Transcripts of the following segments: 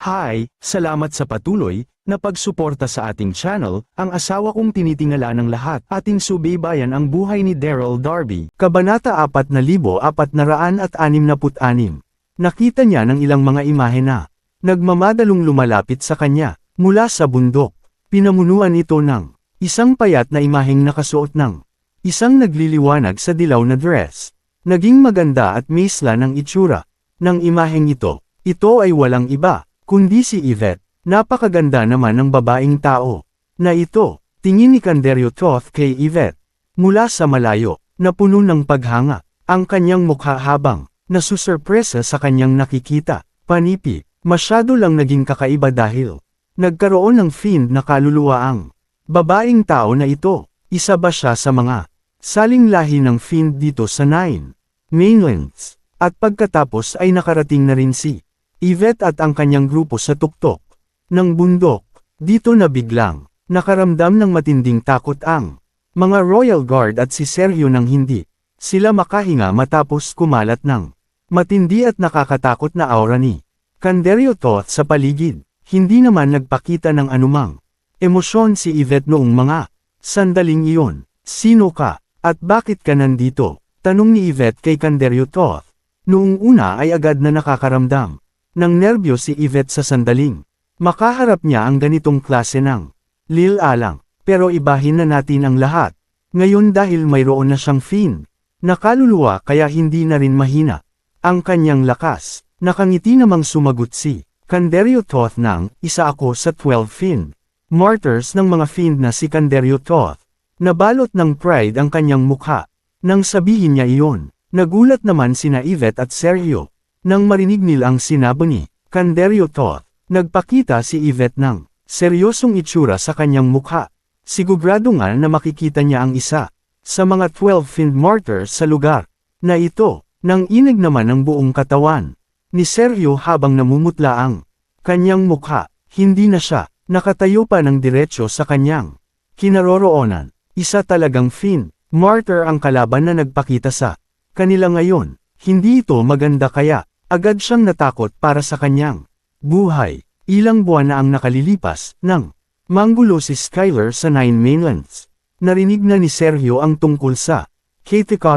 Hi, salamat sa patuloy na pagsuporta sa ating channel. Ang asawa kong tinitingala ng lahat. Ating subaybayan ang buhay ni Daryl Darby. Kabanata 4466. Nakita niya ng ilang mga imahe na nagmamadalong lumalapit sa kanya mula sa bundok. Pinamunuan ito ng isang payat na imaheng nakasuot ng isang nagliliwanag sa dilaw na dress. Naging maganda at misla ng itsura ng imaheng ito. Ito ay walang iba kundi si Yvette. Napakaganda naman ng babaeng tao na ito. Tingin ni Canderio Toth kay Yvette mula sa malayo, na puno ng paghanga ang kanyang mukha habang nasusurpresa sa kanyang nakikita. Panipi, masyado lang naging kakaiba dahil nagkaroon ng fiend na kaluluwa ang babaeng tao na ito. Isa ba siya sa mga saling lahi ng fiend dito sa Nine Mainlands? At pagkatapos ay nakarating na rin si Yvette at ang kanyang grupo sa tuktok ng bundok. Dito na biglang nakaramdam ng matinding takot ang mga Royal Guard at si Sergio nang hindi sila makahinga matapos kumalat ng matindi at nakakatakot na aura ni Canderio Toth sa paligid. Hindi naman nagpakita ng anumang emosyon si Yvette noong mga sandaling iyon. Sino ka? At bakit ka nandito? Tanong ni Yvette kay Canderio Toth. Noong una ay agad na nakakaramdam ng nerbyo si Yvette sa sandaling makaharap niya ang ganitong klase ng lilalang. Pero ibahin na natin ang lahat. Ngayon dahil mayroon na siyang fiend na kaluluwa kaya hindi na rin mahina ang kanyang lakas. Nakangiti namang sumagot si Canderio Toth ng isa ako sa 12 fiend martyrs ng mga fiend na si Canderio Toth. Nabalot ng pride ang kanyang mukha nang sabihin niya iyon. Nagulat naman sina Yvette at Sergio nang marinig nila ang sinabi ni Canderio Toth. Nagpakita si Yvette ng seryosong itsura sa kanyang mukha. Sigurado nga na makikita niya ang isa sa mga 12 fiend martyrs sa lugar na ito. Nang inig naman ang buong katawan ni Sergio habang namumutla ang kanyang mukha. Hindi na siya nakatayo pa ng diretsyo sa kanyang kinaroroonan. Isa talagang fiend martyr ang kalaban na nagpakita sa kanila ngayon. Hindi ito maganda kaya agad siyang natakot para sa kanyang buhay. Ilang buwan na ang nakalilipas nang manggulo si Skyler sa Nine Mainlands. Narinig na ni Sergio ang tungkol sa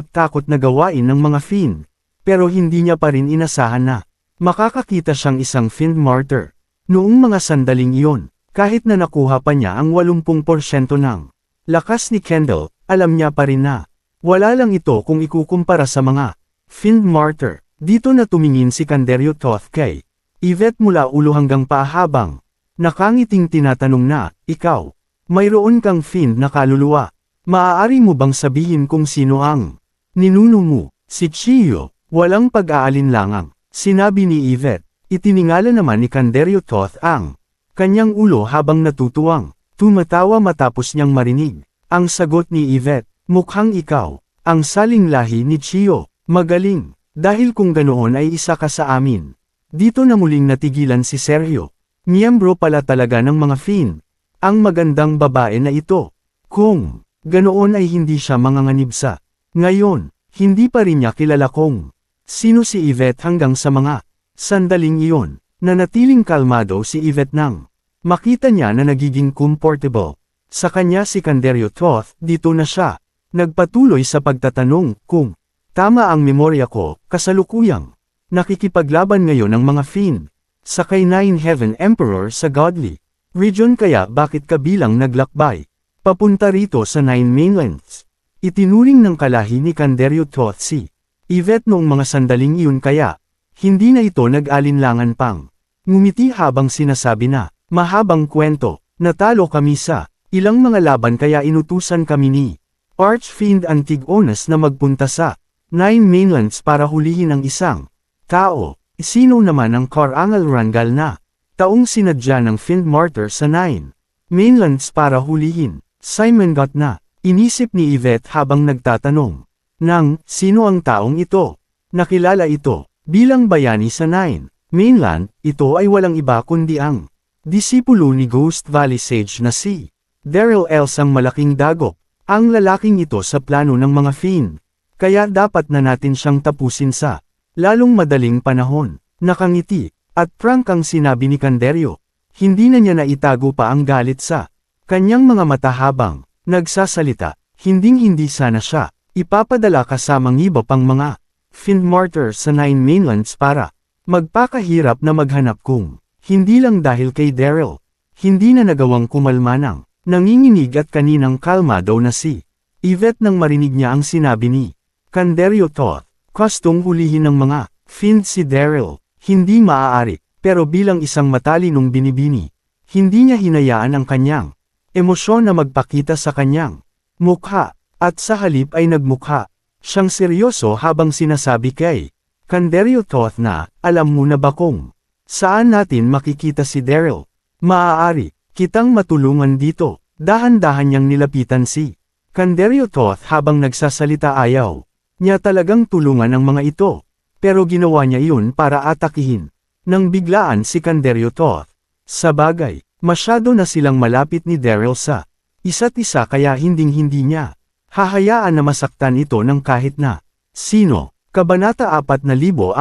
takot na gawain ng mga fiend. Pero hindi niya pa rin inasahan na makakakita siyang isang fiend martyr. Noong mga sandaling iyon, kahit na nakuha pa niya ang 80% ng lakas ni Kendall, alam niya pa rin na wala lang ito kung ikukumpara sa mga fiend martyr. Dito na tumingin si Canderio Toth kay Yvette mula ulo hanggang paa habang nakangiting tinatanong na, ikaw, mayroon kang fiend na kaluluwa. Maaari mo bang sabihin kung sino ang ninuno mo? Si Chio, walang pag-aalinlangang sinabi ni Yvette. Itiningala naman ni Canderio Toth ang kanyang ulo habang natutuwang tumatawa matapos niyang marinig ang sagot ni Yvette. Mukhang ikaw ang saling lahi ni Chio. Magaling, dahil kung ganoon ay isa ka sa amin. Dito na muling natigilan si Sergio. Miyembro pala talaga ng mga fiend ang magandang babae na ito. Kung ganoon ay hindi siya manganganib sa ngayon, hindi pa rin niya kilala kung sino si Yvette hanggang sa mga sandaling iyon. Nanatiling kalmado si Yvette nang makita niya na nagiging comfortable sa kanya si Canderio Toth. Dito na siya nagpatuloy sa pagtatanong kung tama ang memorya ko. Kasalukuyang nakikipaglaban ngayon ng mga fiend sa kay Nine Heaven Emperor sa Godly Region, kaya bakit ka bilang naglakbay papunta rito sa Nine Mainlands? Itinuring ng kalahi ni Canderio Toth si Yvette noong mga sandaling iyon, kaya hindi na ito nag-alinlangan pang ngumiti habang sinasabi na mahabang kwento. Natalo kami sa ilang mga laban kaya inutusan kami ni Archfiend Antigonas na magpunta sa Nine Mainlands para hulihin ang isang tao. Sino naman ang Carangal Rangal na taong sinadya ng fiend martyr sa Nine Mainlands para hulihin? Simon got na inisip ni Yvette habang nagtatanong ng sino ang taong ito. Nakilala ito bilang bayani sa Nine Mainland. Ito ay walang iba kundi ang disipulo ni Ghost Valley Sage na si Daryl Elsang Malaking Dagok. Ang lalaking ito sa plano ng mga fiend. Kaya dapat na natin siyang tapusin sa lalong madaling panahon. Nakangiti At prank ang sinabi ni Canderio. Hindi na niya naitago pa ang galit sa kanyang mga mata habang nagsasalita. Hinding-hindi sana siya ipapadala kasamang iba pang mga Fiend Martyr sa Nine Mainlands para magpakahirap na maghanap kung hindi lang dahil kay Daryl. Hindi na nagawang kumalma ng nanginginig at kaninang kalmado na si Yvette nang marinig niya ang sinabi ni Canderio Toth. Kustong hulihin ng mga Fiend si Daryl. Hindi maaari, pero bilang isang matalinong binibini, hindi niya hinayaan ang kanyang emosyon na magpakita sa kanyang mukha, at sa halip ay nagmukha siyang seryoso habang sinasabi kay Canderio Toth na, alam mo na ba kung saan natin makikita si Daryl? Maaari kitang matulungan dito. Dahan-dahan niyang nilapitan si Canderio Toth habang nagsasalita. Ayaw niya talagang tulungan ang mga ito, pero ginawa niya iyon para atakihin nang biglaan si Canderio Toth. Sa bagay, masyado na silang malapit ni Daryl sa isa't isa kaya hinding-hindi niya hahayaan na masaktan ito ng kahit na sino. Kabanata 4467.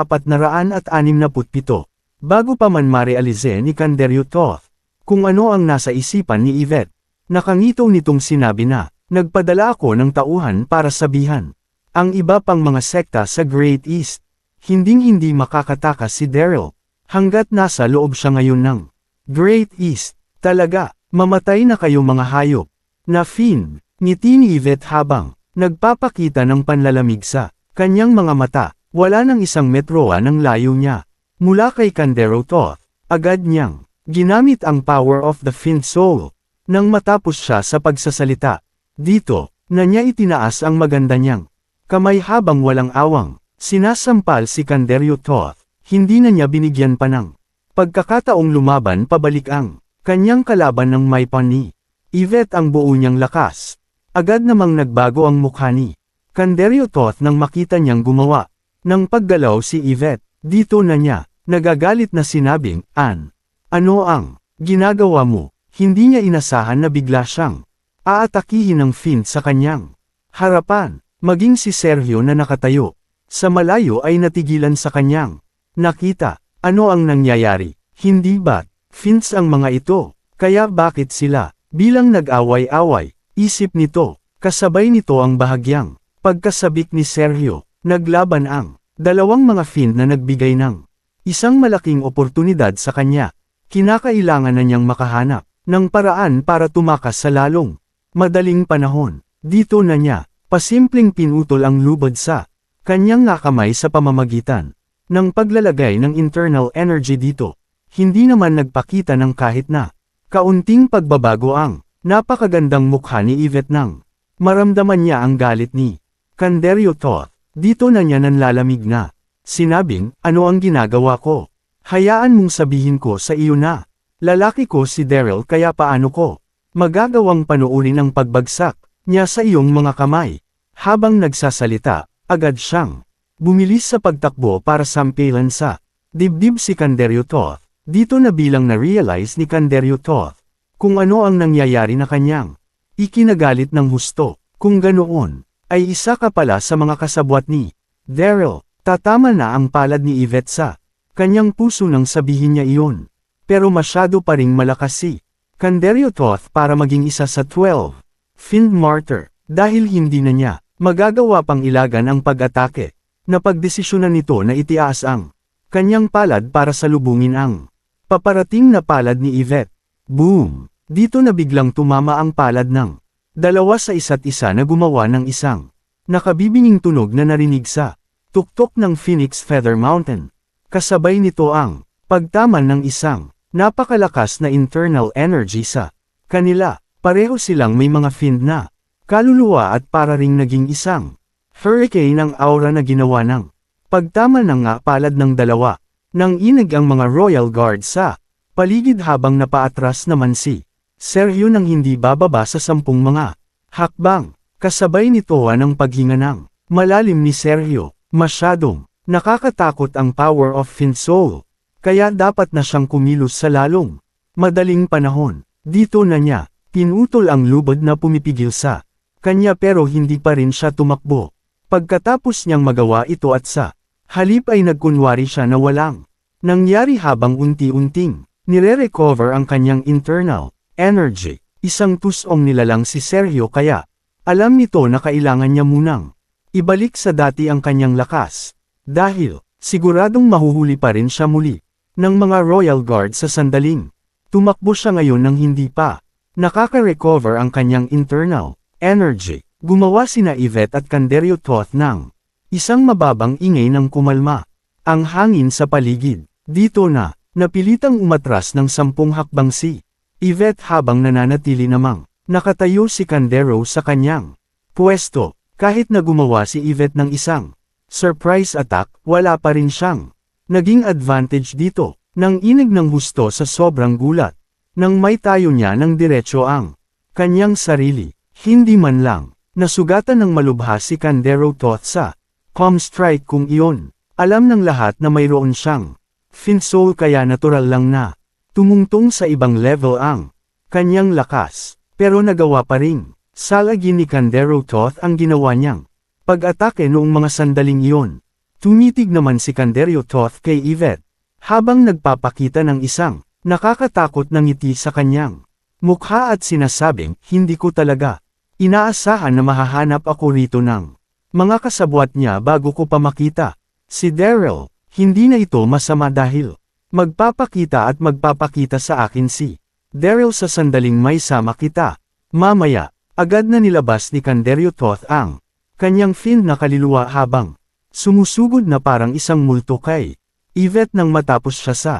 Bago pa man marealize ni Canderio Toth kung ano ang nasa isipan ni Yvette, nakangito nitong sinabi na, nagpadala ako ng tauhan para sabihan ang iba pang mga sekta sa Great East. Hinding-hindi makakatakas si Daryl hanggat nasa loob siya ngayon ng Great East. Talaga, mamatay na kayo mga hayop na Fiend. Ngiti ni Yvette habang nagpapakita ng panlalamig sa kanyang mga mata. Wala nang isang metroa ng layo niya mula kay Canderio Toth. Agad niyang ginamit ang power of the Fiend Soul. Nang matapos siya sa pagsasalita, dito na niya itinaas ang maganda niyang kamay habang walang awang sinasampal si Canderio Toth. Hindi na niya binigyan pa ng pagkakataong lumaban pabalik ang kanyang kalaban ng may pani Yvette ang buo niyang lakas. Agad namang nagbago ang mukha ni Canderio Toth nang makita niyang gumawa ng paggalaw si Yvette. Dito na niya nagagalit na sinabing, ano ang ginagawa mo? Hindi niya inasahan na bigla siyang aatakihin ng Fiend sa kanyang harapan. Maging si Sergio na nakatayo sa malayo ay natigilan sa kanyang nakita. Ano ang nangyayari? Hindi ba't Fiends ang mga ito? Kaya bakit sila bilang nag-away-away? Isip nito, kasabay nito ang bahagyang pagkasabik ni Sergio. Naglaban ang dalawang mga Fiend na nagbigay ng isang malaking oportunidad sa kanya. Kinakailangan na niyang makahanap ng paraan para tumakas sa lalong madaling panahon. Dito na niya pasimpleng pinutol ang lubod sa kanyang kamay sa pamamagitan ng paglalagay ng internal energy dito. Hindi naman nagpakita ng kahit na kaunting pagbabago ang napakagandang mukha ni Yvette nang maramdaman niya ang galit ni Canderio Toth. Dito na niya nanlalamig na sinabing, ano ang ginagawa ko? Hayaan mong sabihin ko sa iyo na lalaki ko si Daryl kaya paano ko magagawang panuurin ang pagbagsak niya sa iyong mga kamay. Habang nagsasalita, agad siyang bumilis sa pagtakbo para sampilan sa dibdib si Canderio Toth. Dito na bilang na-realize ni Canderio Toth kung ano ang nangyayari na kanyang ikinagalit ng husto. Kung ganoon, ay isa ka pala sa mga kasabwat ni Daryl. Tatama na ang palad ni Yvette sa kanyang puso nang sabihin niya iyon. Pero masyado pa ring malakas si Canderio Toth para maging isa sa 12 Fiend Martyr. Dahil hindi na niya magagawa pang ilagan ang pag-atake, napagdesisyonan nito na itiaas ang kanyang palad para salubungin ang paparating na palad ni Yvette. Boom! Dito na biglang tumama ang palad ng dalawa sa isa't isa na gumawa ng isang nakabibinging tunog na narinig sa tuktok ng Phoenix Feather Mountain. Kasabay nito ang pagtaman ng isang napakalakas na internal energy sa kanila. Pareho silang may mga Fiend na kaluluwa at para ring naging isang hurricane ang aura na ginawa ng pagtama ng palad ng dalawa. Nang inig ang mga Royal Guard sa paligid habang napaatras naman si Sergio nang hindi bababa sa 10 mga hakbang. Kasabay nito ang paghinga ng malalim ni Sergio. Masyadong nakakatakot ang power of Fiend Soul. Kaya dapat na siyang kumilos sa lalong madaling panahon. Dito na niya pinutol ang lubod na pumipigil sa kanya pero hindi pa rin siya tumakbo. Pagkatapos niyang magawa ito at sa halip ay nagkunwari siya na walang Nangyari habang unti-unting nire-recover ang kanyang internal energy. Isang tusong nilalang si Sergio kaya alam nito na kailangan niya munang ibalik sa dati ang kanyang lakas. Dahil siguradong mahuhuli pa rin siya muli ng mga Royal Guard sa sandaling. Tumakbo siya ngayon nang hindi pa nakaka-recover ang kanyang internal energy. Gumawa sina Yvette at Canderio Toth ng isang mababang ingay ng kumalma ang hangin sa paligid. Dito na, napilitang umatras ng 10 hakbang si Yvette habang nananatili namang nakatayo si Candero sa kanyang pwesto. Kahit na gumawa si Yvette ng isang surprise attack, wala pa rin siyang naging advantage dito. Nang inig ng husto sa sobrang gulat, nang may tayo niya ng diretso ang kanyang sarili, hindi man lang nasugatan ng malubha si Candero Toth sa palm strike kung iyon. Alam ng lahat na mayroon siyang finsoul kaya natural lang na tumungtong sa ibang level ang kanyang lakas. Pero nagawa pa ring salagin ni Candero Toth ang ginawa niyang pag-atake noong mga sandaling iyon. Tumitig naman si Candero Toth kay Yvette habang nagpapakita ng isang nakakatakot na ngiti sa kanyang mukha at sinasabing, hindi ko talaga inaasahan na mahahanap ako rito ng mga kasabwat niya bago ko pa makita si Daryl. Hindi na ito masama dahil magpapakita at magpapakita sa akin si Daryl sa sandaling may sama kita. Mamaya, agad na nilabas ni Canderio Toth ang kanyang fin na kaluluwa habang sumusugod na parang isang multo kay Yvette nang matapos siya sa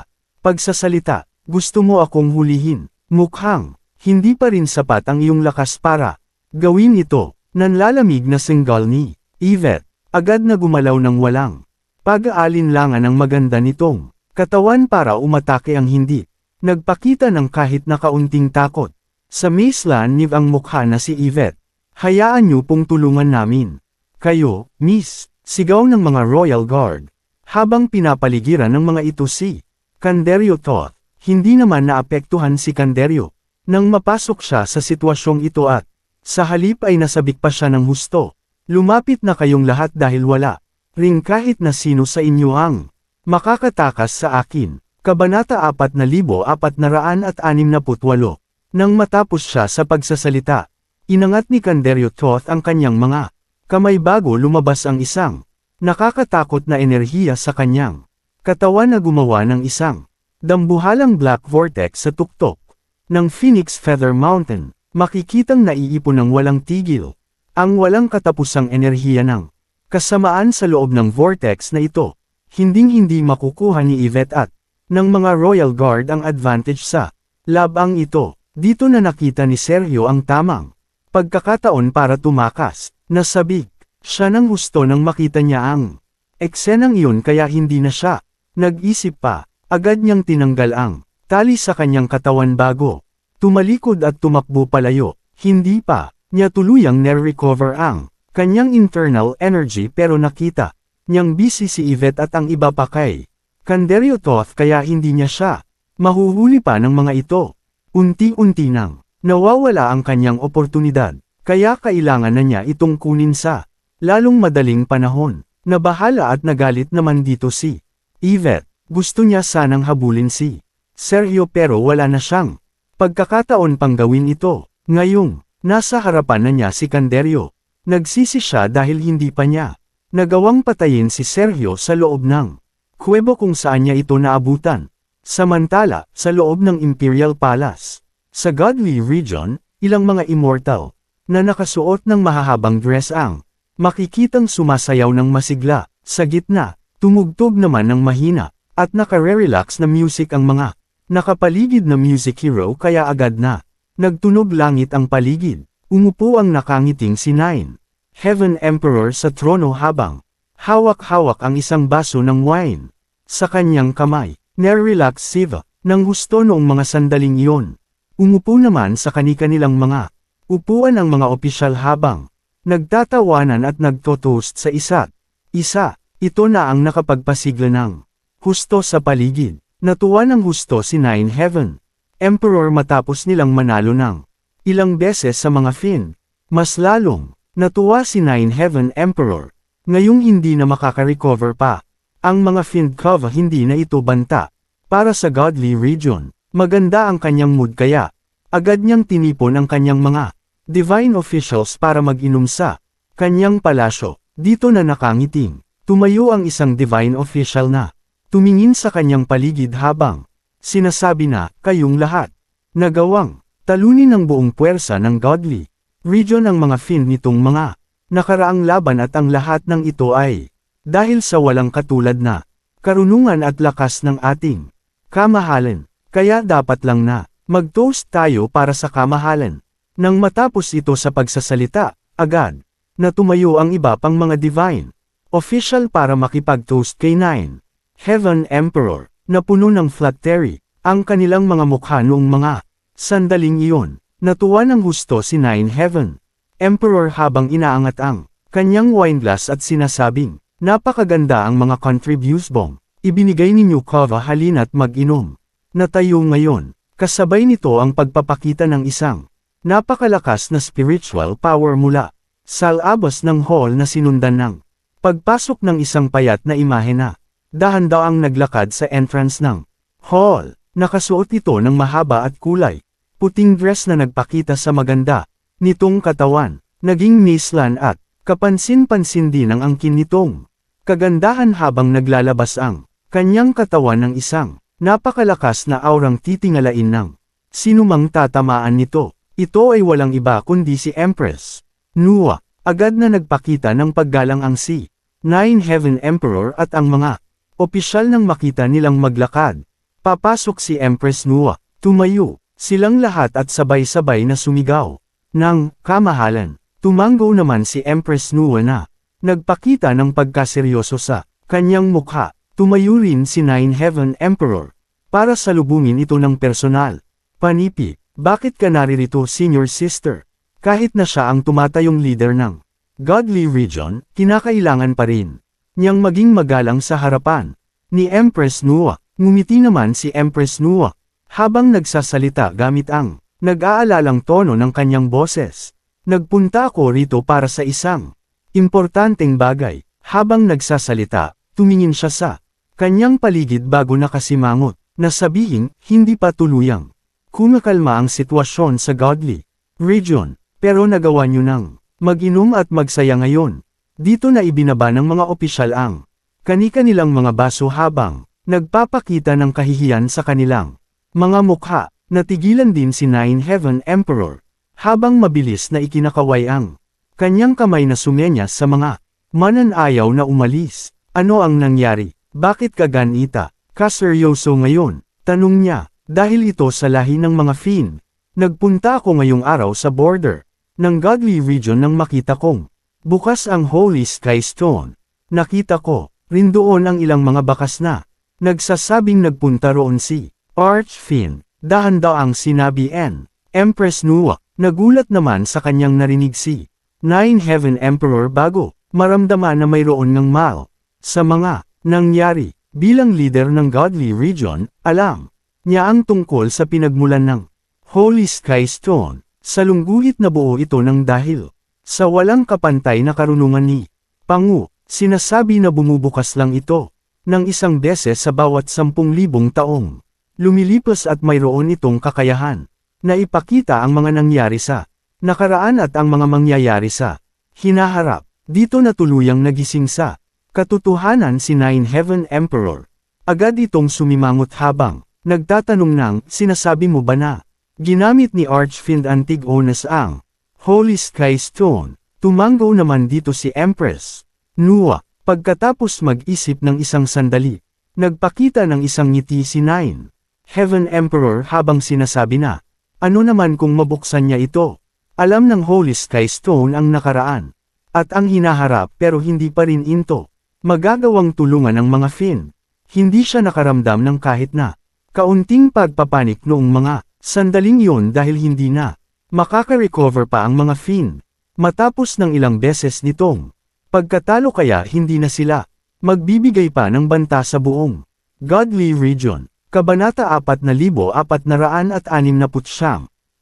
pagsasalita. Gusto mo akong hulihin? Mukhang hindi pa rin sapat ang iyong lakas para gawin ito. Nanlalamig na singgal ni Yvette, agad na gumalaw ng walang pag-aalinlangan ang maganda nitong katawan para umatake ang hindi nagpakita ng kahit na kaunting takot. Sa Maceland Niv ang mukha na si Yvette. Hayaan niyo pong tulungan namin kayo, miss, sigaw ng mga Royal Guard. Habang pinapaligiran ng mga ito si Canderio Toth, hindi naman naapektuhan si Canderio nang mapasok siya sa sitwasyong ito at sa halip ay nasabik pa siya ng husto. Lumapit na kayong lahat dahil wala ring kahit na sino sa inyo ang makakatakas sa akin. Kabanata 4468. Nang matapos siya sa pagsasalita, inangat ni Canderio Toth ang kanyang mga kamay bago lumabas ang isang nakakatakot na enerhiya sa kanyang katawan na gumawa ng isang dambuhalang black vortex sa tuktok ng Phoenix Feather Mountain. Makikitang naiipon ng walang tigil ang walang katapusang enerhiya ng kasamaan sa loob ng vortex na ito. Hinding-hindi makukuha ni Yvette at ng mga Royal Guard ang advantage sa labang ito. Dito na nakita ni Sergio ang tamang pagkakataon para tumakas. Nasabik siya ng gusto nang makita niya ang eksenang iyon kaya hindi na siya nag-isip pa. Agad niyang tinanggal ang tali sa kanyang katawan bago tumalikod at tumakbo palayo. Hindi pa niya tuluyang na-recover ang kanyang internal energy pero nakita niyang busy si Yvette at ang iba pa kay Canderio Toth kaya hindi niya siya mahuhuli pa ng mga ito. Unti-unti nang nawawala ang kanyang oportunidad, kaya kailangan na niya itong kunin sa lalong madaling panahon. Nabahala at nagalit naman dito si Yvette. Gusto niya sanang habulin si Sergio pero wala na siyang pagkakataon pang gawin ito. Ngayong nasa harapan na niya si Canderio, nagsisi siya dahil hindi pa niya nagawang patayin si Sergio sa loob ng kuwebo kung saan niya ito naabutan. Samantala, sa loob ng Imperial Palace, sa Godly Region, ilang mga immortal na nakasuot ng mahahabang dress ang makikitang sumasayaw ng masigla. Sa gitna, tumugtog naman ng mahina at naka-relax na music ang mga nakapaligid na music hero kaya agad na nagtunog langit ang paligid. Umupo ang nakangiting si Nine Heaven Emperor sa trono habang hawak-hawak ang isang baso ng wine sa kanyang kamay. Nare-relax Siva ng husto noong mga sandaling iyon. Umupo naman sa kani-kanilang mga upuan ang mga opisyal habang nagtatawanan at nagtotoast sa isa't isa. Ito na ang nakapagpasigla ng husto sa paligid. Natuwa ng husto si Nine Heaven Emperor matapos nilang manalo ng ilang beses sa mga Finn. Mas lalong natuwa si Nine Heaven Emperor ngayong hindi na makaka-recover pa Ang mga Findkova hindi na ito banta. Para sa godly region, maganda ang kanyang mood kaya, agad niyang tinipon ang kanyang mga divine officials para mag-inom sa kanyang palasyo. Dito na nakangiting, tumayo ang isang divine official na tumingin sa kanyang paligid habang sinasabi na, kayong lahat, nagawang talunin ng buong puwersa ng godly region ang mga Fiend nitong mga nakaraang laban at ang lahat ng ito ay dahil sa walang katulad na karunungan at lakas ng ating kamahalan, kaya dapat lang na mag-toast tayo para sa kamahalan. Nang matapos ito sa pagsasalita, agad na tumayo ang iba pang mga divine official para makipag-toast kay Nine Heaven Emperor, na puno ng flattery, ang kanilang mga mukha noong mga sandaling iyon. Natuwa ng husto si Nine Heaven Emperor habang inaangat ang kanyang wineglass at sinasabing, napakaganda ang mga contributions ibinigay ninyo Kova, halina't mag-inom. Natayo ngayon, kasabay nito ang pagpapakita ng isang napakalakas na spiritual power mula sa labas ng hall na sinundan ng pagpasok ng isang payat na imahe na dahan-daang naglakad sa entrance ng hall. Nakasuot ito ng mahaba at kulay puting dress na nagpakita sa maganda nitong katawan. Naging mislan at kapansin-pansin din ang angkin nitong kagandahan habang naglalabas ang kanyang katawan ng isang napakalakas na aurang titingalain ng sinumang tatamaan nito. Ito ay walang iba kundi si Empress Nua. Agad na nagpakita ng paggalang ang si Nine Heaven Emperor at ang mga opisyal nang makita nilang maglakad. Papasok si Empress Nua. Tumayo silang lahat at sabay-sabay na sumigaw ng kamahalan. Tumango naman si Empress Nua na nagpakita ng pagkaseryoso sa kanyang mukha. Tumayo rin si Nine Heaven Emperor para salubungin ito ng personal. Panipi, bakit ka naririto, senior sister? Kahit na siya ang tumatayong leader ng godly region, kinakailangan pa rin niyang maging magalang sa harapan ni Empress Nua. Ngumiti naman si Empress Nua habang nagsasalita gamit ang nag-aalalang tono ng kanyang boses. Nagpunta ako rito para sa isang importanteng bagay. Habang nagsasalita, tumingin siya sa kanyang paligid bago nakasimangot na sabihin, hindi pa tuluyang kumakalma ang sitwasyon sa godly region, pero nagawa niyo nang mag-inom at magsaya ngayon. Dito na ibinaba ng mga opisyal ang kani-kanilang mga baso habang nagpapakita ng kahihiyan sa kanilang mga mukha. Natigilan din si Nine Heaven Emperor habang mabilis na ikinakaway ang kanyang kamay na sumenyas sa mga mananayaw na umalis. Ano ang nangyari? Bakit ka ganita? Kaseryoso ngayon? Tanong niya. Dahil ito sa lahi ng mga Fiend. Nagpunta ako ngayong araw sa border ng godly region nang makita kong bukas ang Holy Sky Stone. Nakita ko rin doon ang ilang mga bakas na nagsasabing nagpunta roon si Archfiend. Dahan-daang sinabi Empress Nua. Nagulat naman sa kanyang narinig si Nine Heaven Emperor bago maramdaman na mayroon ng mal sa mga nangyari. Bilang leader ng godly region, alam niya ang tungkol sa pinagmulan ng Holy Sky Stone. Salungguhit na buo ito ng dahil sa walang kapantay na karunungan ni Pangu. Sinasabi na bumubukas lang ito ng isang beses sa bawat 10,000 taong lumilipas at mayroon itong kakayahan na ipakita ang mga nangyari sa nakaraan at ang mga mangyayari sa hinaharap. Dito na tuluyang nagising sa katotohanan si Nine Heaven Emperor. Agad itong sumimangot habang nagtatanong ng, sinasabi mo ba na ginamit ni Archfiend Antigonus ang Holy Sky Stone? Tumango naman dito si Empress Nua. Pagkatapos mag-isip ng isang sandali, nagpakita ng isang ngiti si Nine Heaven Emperor habang sinasabi na, ano naman kung mabuksan niya ito? Alam ng Holy Sky Stone ang nakaraan at ang hinaharap, pero hindi pa rin ito magagawang tulungan ng mga Fiend. Hindi siya nakaramdam ng kahit na kaunting pagpapanik noong mga sandaling iyon dahil hindi na makaka-recover pa ang mga Fiend. Matapos ng ilang beses nitong pagkatalo, kaya hindi na sila magbibigay pa ng banta sa buong godly region. Kabanata 4469.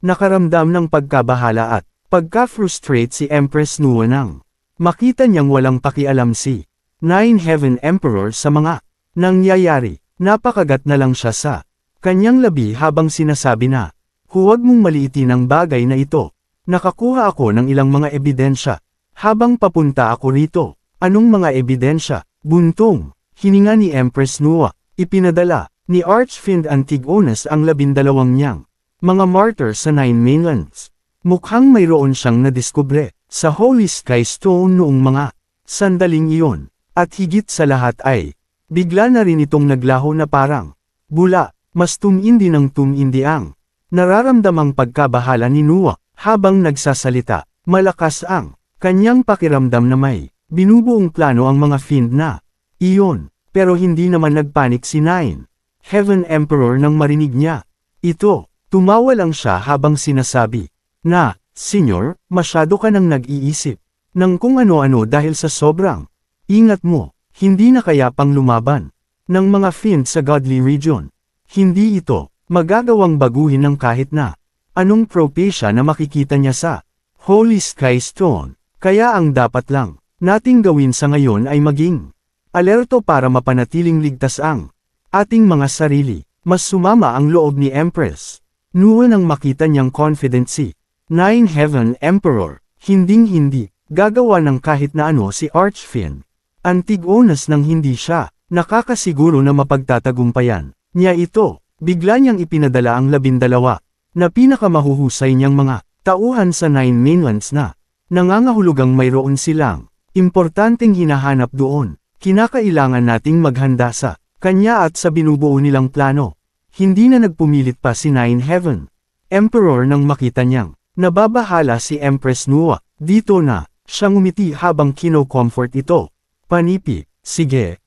Nakaramdam ng pagkabahala at pagka-frustrate si Empress Nua nang makita niyang walang pakialam si Nine Heaven Emperor sa mga nangyayari. Napakagat na lang siya sa kanyang labi habang sinasabi na, huwag mong maliitin ang bagay na ito. Nakakuha ako ng ilang mga ebidensya. Habang papunta ako rito, anong mga ebidensya? Buntong, hininga ni Empress Nuwa, ipinadala ni Archfiend Antigonus ang 12 niyang mga martyr sa 9 mainlands. Mukhang mayroon siyang nadiskubre sa Holy Sky Stone noong mga sandaling iyon. At higit sa lahat ay, bigla na rin itong naglaho na parang bula, mas tumindi ng tumindi ang nararamdamang pagkabahala ni Nuwa habang nagsasalita. Malakas ang kanyang pakiramdam na may binubuong plano ang mga fiend na iyon, pero hindi naman nagpanik si Nine Heaven Emperor nang marinig niya ito. Tumawa lang siya habang sinasabi na, Senyor, masyado ka nang nag-iisip ng kung ano-ano dahil sa sobrang ingat mo, hindi na kaya pang lumaban ng mga fiend sa Godly Region. Hindi ito magagawang baguhin ng kahit na anong propesya na makikita niya sa Holy Sky Stone. Kaya ang dapat lang nating gawin sa ngayon ay maging alerto para mapanatiling ligtas ang ating mga sarili. Mas sumama ang loob ni Empress Nuwa nang makita niyang confident si Nine Heaven Emperor. Hinding-hindi gagawa ng kahit na ano si Archfiend Antigonus nang hindi siya nakakasiguro na mapagtatagumpayan niya ito. Bigla niyang ipinadala ang 12 na pinakamahuhusay niyang mga tauhan sa 9 mainlands na nangangahulugang mayroon silang importanteng hinahanap doon. Kinakailangan nating maghanda sa kanya at sa binubuo nilang plano. Hindi na nagpumilit pa si Nine Heaven Emperor nang makita niyang nababahala si Empress Nuwa. Dito na siya ngumiti habang kino-comfort ito. Panipi, sige,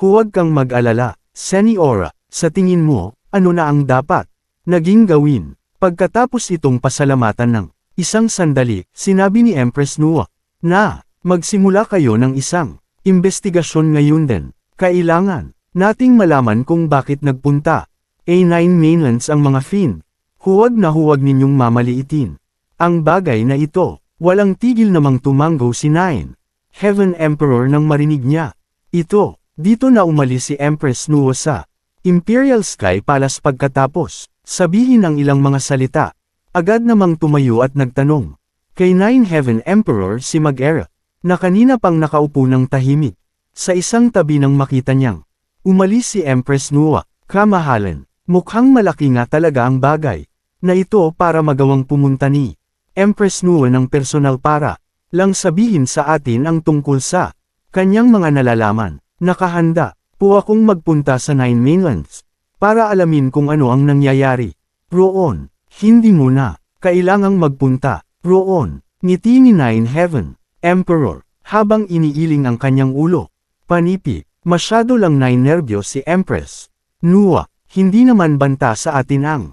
huwag kang mag-alala, Seniora, sa tingin mo, ano na ang dapat naging gawin? Pagkatapos itong pasalamatan ng isang sandali, sinabi ni Empress Nuwa na magsimula kayo ng isang investigasyon ngayon din. Kailangan nating malaman kung bakit nagpunta A9 mainlands ang mga fiend. Huwag na huwag ninyong mamaliitin ang bagay na ito. Walang tigil namang tumanggo si Nine Heaven Emperor nang marinig niya ito. Dito na umalis si Empress Nuwa sa Imperial Sky Palace pagkatapos sabihin ang ilang mga salita. Agad namang tumayo at nagtanong kay Nine Heaven Emperor si Mag-Era na kanina pang nakaupo ng tahimik. Sa isang tabi nang makita niyang umalis si Empress Nuwa. Kamahalan, mukhang malaki nga talaga ang bagay na ito para magawang pumunta ni Empress Nuwa ng personal para lang sabihin sa atin ang tungkol sa kanyang mga nalalaman. Nakahanda po akong magpunta sa 9 mainlands para alamin kung ano ang nangyayari roon. Hindi mo na kailangang magpunta roon. Ngiti ni Nine Heaven Emperor habang iniiling ang kanyang ulo. Panipi, masyado lang nainerbyo si Empress Nuwa. Hindi naman banta sa atin ang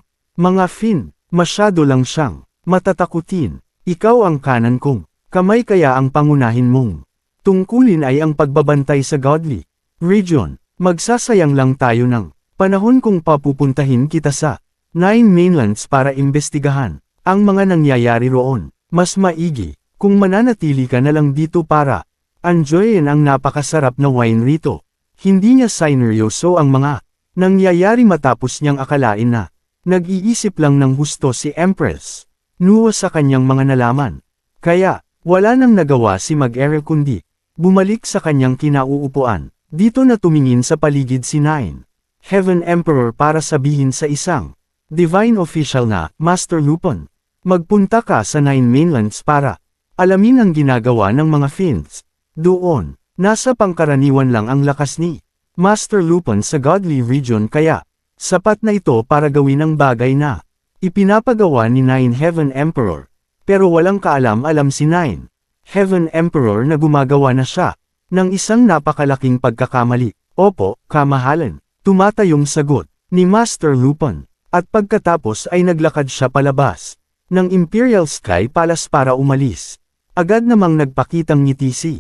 mga fiend. Masyado lang siyang matatakutin. Ikaw ang kanan kong kamay kaya ang pangunahin mong tungkulin ay ang pagbabantay sa Godly Region. Magsasayang lang tayo ng panahon kung papupuntahin kita sa 9 mainlands para imbestigahan ang mga nangyayari roon. Mas maigi kung mananatili ka na lang dito para enjoyin ang napakasarap na wine rito. Hindi niya sineryoso ang mga nangyayari matapos niyang akalain na nag-iisip lang ng husto si Empress Nuwa sa kanyang mga nalaman. Kaya, wala nang nagawa si Mag-Era kundi bumalik sa kanyang kinauupuan. Dito na tumingin sa paligid si Nine Heaven Emperor para sabihin sa isang divine official na, Master Lupin, magpunta ka sa 9 mainlands para alamin ang ginagawa ng mga fiends. Doon, nasa pangkaraniwan lang ang lakas ni Master Lupin sa Godly Region kaya sapat na ito para gawin ang bagay na ipinapagawa ni Nine Heaven Emperor. Pero walang kaalam-alam si Nine Heaven Emperor na gumagawa na siya ng isang napakalaking pagkakamali. Opo, kamahalan, tumatayong sagot ni Master Lupin. At pagkatapos ay naglakad siya palabas ng Imperial Sky Palace para umalis. Agad namang nagpakitang ngiti si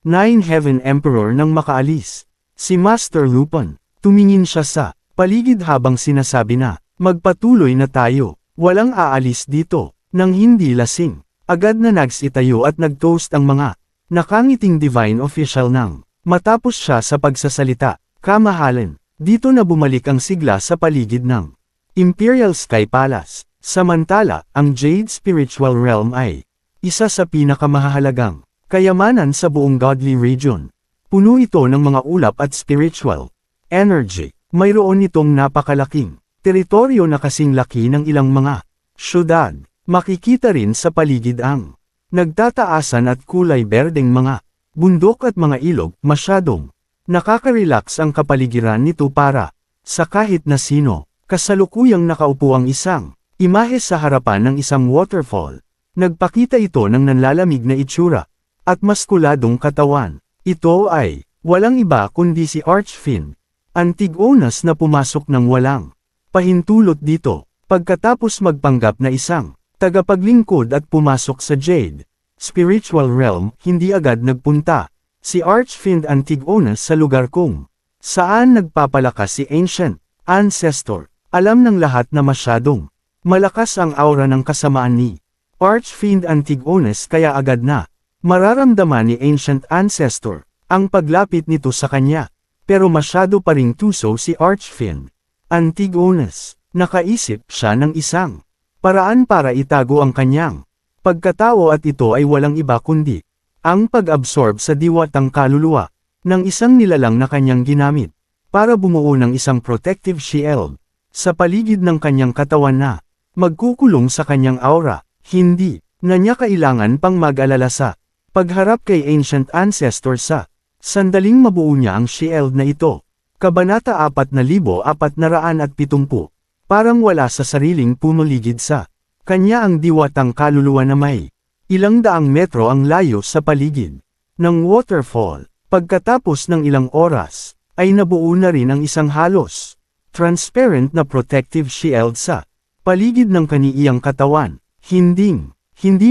Nine Heaven Emperor nang makaalis. Si Master Lupin, tumingin siya sa paligid habang sinasabi na, magpatuloy na tayo, walang aalis dito. Nang hindi lasing, agad na nagsitayo at nag-toast ang mga nakangiting divine official ng Matapos siya sa pagsasalita, "Kamahalan," dito na bumalik ang sigla sa paligid ng Imperial Sky Palace. Samantala, ang Jade Spiritual Realm ay isa sa pinakamahalagang kayamanan sa buong Godly Region. Puno ito ng mga ulap at spiritual energy. Mayroon itong napakalaking teritoryo na kasing laki ng ilang mga syudad. Makikita rin sa paligid ang nagtataasan at kulay berdeng mga bundok at mga ilog. Masyadong nakaka-relax ang kapaligiran nito para sa kahit na sino. Kasalukuyang nakaupo ang isang imahe sa harapan ng isang waterfall. Nagpakita ito ng nanlalamig na itsura at maskuladong katawan. Ito ay walang iba kundi si Archfiend Antigonus na pumasok ng walang pahintulot dito, pagkatapos magpanggap na isang tagapaglingkod at pumasok sa Jade Spiritual Realm. Hindi agad nagpunta si Archfiend Antigonus sa lugar kung saan nagpapalakas si Ancient Ancestor. Alam ng lahat na masyadong malakas ang aura ng kasamaan ni Archfiend Antigonus, kaya agad na mararamdaman ni Ancient Ancestor ang paglapit nito sa kanya. Pero masyado pa ring tuso si Archfiend Antigonus. Nakaisip siya ng isang paraan para itago ang kanyang pagkatao, at ito ay walang iba kundi ang pag-absorb sa diwatang kaluluwa ng isang nilalang na kanyang ginamit para bumuo ng isang protective shield sa paligid ng kanyang katawan na magkukulong sa kanyang aura. Hindi na niya kailangan pang mag-alala sa pagharap kay Ancient Ancestor sa sandaling mabuo niya ang shield na ito. Kabanata 4470. Parang wala sa sariling pumuligid sa kanya ang diwatang kaluluwa na may ilang daang metro ang layo sa paligid ng waterfall. Pagkatapos ng ilang oras, ay nabuo na rin ang isang halos transparent na protective shield sa paligid ng kaniyang katawan. Hindi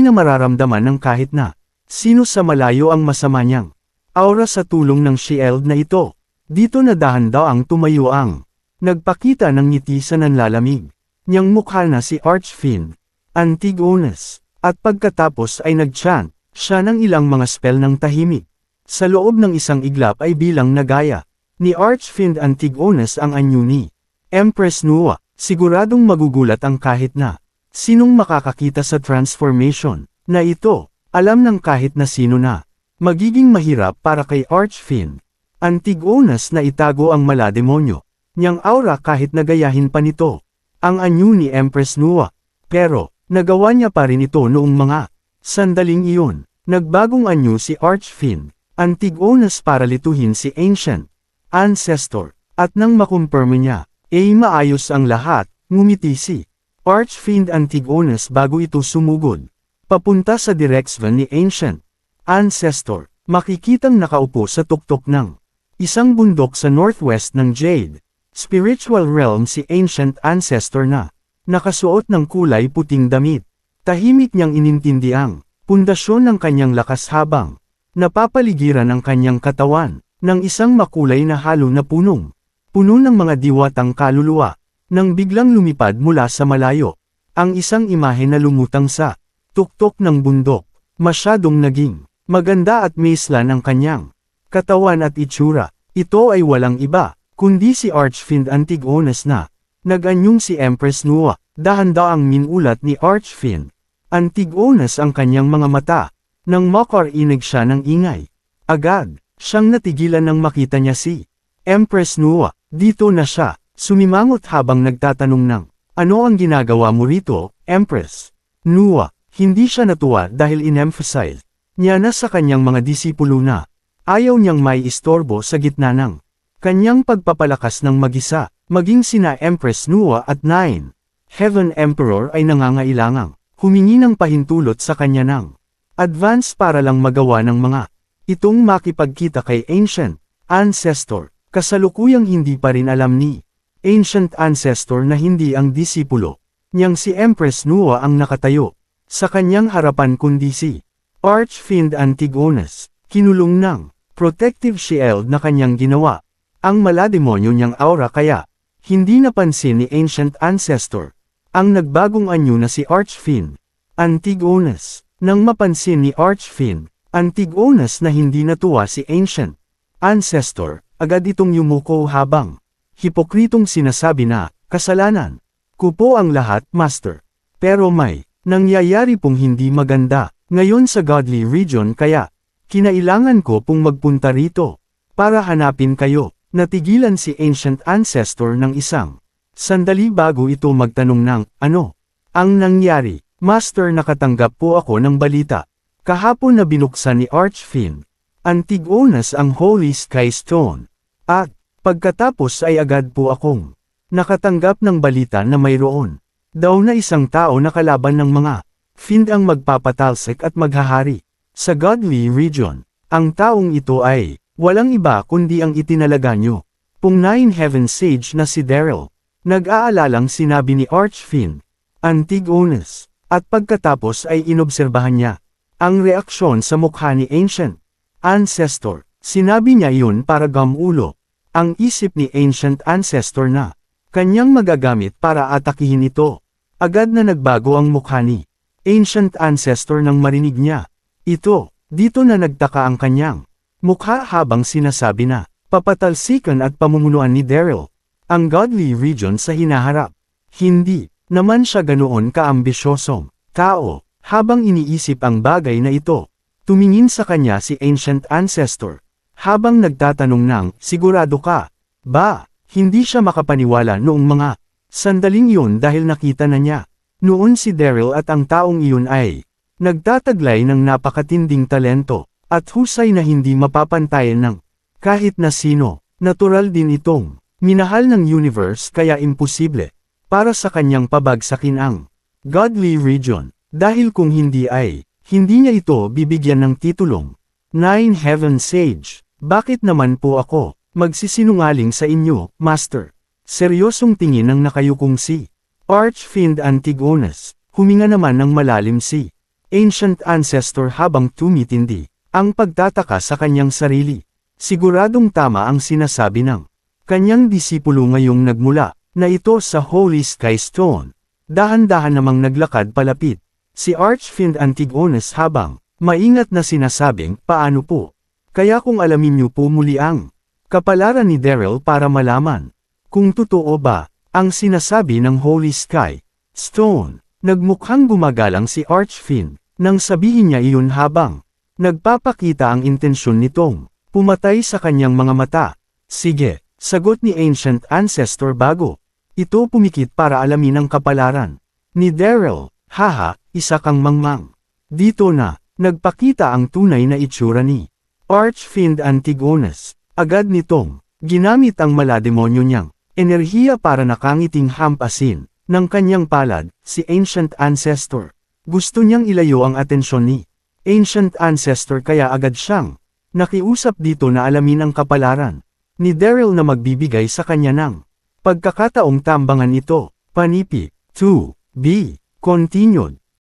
na mararamdaman ng kahit na sino sa malayo ang masama niyang aura sa tulong ng shield na ito. Dito na dahan-daang tumayo ang nagpakita ng ngiti sa nanlalamig niyang mukha na si Archfiend Antigonus, at pagkatapos ay nag-chant siya ng ilang mga spell ng tahimik. Sa loob ng isang iglap ay bilang nagaya ni Archfiend Antigonus ang anyo ni Empress Nua. Siguradong magugulat ang kahit na sinong makakakita sa transformation na ito. Alam ng kahit na sino na magiging mahirap para kay Archfiend Antigonus na itago ang malademonyo niyang aura kahit nagayahin pa nito ang anyo ni Empress Nua. Pero nagawa niya pa rin ito noong mga sandaling iyon. Nagbagong anyo si Archfiend Antigonus para lituhin si Ancient Ancestor, at nang makumpirma niya, maayos ang lahat. Ngumiti si Archfiend Antigonus bago ito sumugod papunta sa direksyon ni Ancient Ancestor. Makikitang nakaupo sa tuktok ng isang bundok sa northwest ng Jade Spiritual Realm si Ancient Ancestor na nakasuot ng kulay puting damit. Tahimik niyang inintindi ang pundasyon ng kanyang lakas habang napapaligiran ang kanyang katawan ng isang makulay na halo na puno ng mga diwatang kaluluwa. Nang biglang lumipad mula sa malayo ang isang imahe na lumutang sa tuktok ng bundok. Masyadong naging maganda at maislan ang kanyang katawan at itsura. Ito ay walang iba kundi si Archfiend Antigonus na nag-anyong si Empress Nua. Dahan-daang minulat ni Archfiend Antigonus ang kanyang mga mata nang makarinig siya ng ingay. Agad siyang natigilan nang makita niya si Empress Nua. Dito na siya sumimangot habang nagtatanong ng, "Ano ang ginagawa mo rito, Empress Nua?" Hindi siya natuwa dahil in-emphasize niya na sa kanyang mga disipulo na ayaw niyang may istorbo sa gitna ng kanyang pagpapalakas ng mag-isa. Maging sina Empress Nua at Nine Heaven Emperor ay nangangailangang humingi ng pahintulot sa kanya ng advance para lang magawa ng mga itong makipagkita kay Ancient Ancestor. Kasalukuyang hindi pa rin alam ni Ancient Ancestor na hindi ang disipulo niyang si Empress Nua ang nakatayo sa kanyang harapan kundi si Archfiend Antigonus. Kinulong ng protective shield na kanyang ginawa ang malademonyo niyang aura, kaya hindi napansin ni Ancient Ancestor ang nagbagong anyo na si Archfiend Antigonus. Nang mapansin ni Archfiend Antigonus na hindi natuwa si Ancient Ancestor, agad itong yumuko habang hipokritong sinasabi na, kasalanan ko po ang lahat, Master. Pero may nangyayari pong hindi maganda ngayon sa Godly Region kaya kinailangan ko pong magpunta rito para hanapin kayo. Natigilan si Ancient Ancestor ng isang sandali bago ito magtanong ng, ano ang nangyari? Master, nakatanggap po ako ng balita. Kahapon na binuksan ni Archfiend Antigonus ang Holy Sky Stone. At pagkatapos ay agad po akong nakatanggap ng balita na mayroon daw na isang tao na kalaban ng mga Fiend ang magpapatalsik at maghahari sa Godly Region. Ang taong ito ay walang iba kundi ang itinalaga nyo pong Nine Heaven Sage na si Daryl. Nag-aalalang sinabi ni Archfiend Antigonus. At pagkatapos ay inobserbahan niya ang reaksyon sa mukha ni Ancient Ancestor. Sinabi niya iyon para gamulo ang isip ni Ancient Ancestor na kanyang magagamit para atakihin ito. Agad na nagbago ang mukha ni Ancient Ancestor nang marinig niya ito. Dito na nagtaka ang kanyang mukha habang sinasabi na papatalsikan at pamumunuan ni Daryl ang Godly Region sa hinaharap. Hindi naman siya ganoon kaambisyosong tao. Habang iniisip ang bagay na ito, tumingin sa kanya si Ancient Ancestor. Habang nagtatanong ng, sigurado ka ba? Hindi siya makapaniwala noong mga sandaling iyon dahil nakita na niya noon si Daryl at ang taong iyon ay nagtataglay ng napakatinding talento at husay na hindi mapapantayan ng kahit na sino. Natural din itong minahal ng universe kaya imposible para sa kanyang pabagsakin ang Godly Region. Dahil kung hindi ay, hindi niya ito bibigyan ng titulong Nine Heaven Sage. Bakit naman po ako magsisinungaling sa inyo, Master? Seryosong tingin ng nakayukong si Archfiend Antigonus. Huminga naman ng malalim si Ancient Ancestor habang tumitindi ang pagtataka sa kanyang sarili. Siguradong tama ang sinasabi ng kanyang disipulo ngayong nagmula na ito sa Holy Sky Stone. Dahan-dahan namang naglakad palapit si Archfiend Antigonus habang maingat na sinasabing, paano po? Kaya kung alamin niyo po muli ang kapalaran ni Daryl para malaman kung totoo ba ang sinasabi ng Holy Sky Stone. Nagmukhang gumagalang si Archfiend nang sabihin niya iyon habang nagpapakita ang intensyon nitong pumatay sa kanyang mga mata. Sige, sagot ni Ancient Ancestor bago ito pumikit para alamin ang kapalaran ni Daryl. Haha, isa kang mangmang. Dito na, nagpakita ang tunay na itsura ni Archfiend Antigonus. Agad nitong ginamit ang malademonyo niyang enerhiya para nakangiting hampasin ng kanyang palad si Ancient Ancestor. Gusto niyang ilayo ang atensyon ni Ancient Ancestor kaya agad siyang nakiusap dito na alamin ang kapalaran ni Daryl na magbibigay sa kanya ng pagkakataong tambangan ito. Panipi 2b Continued.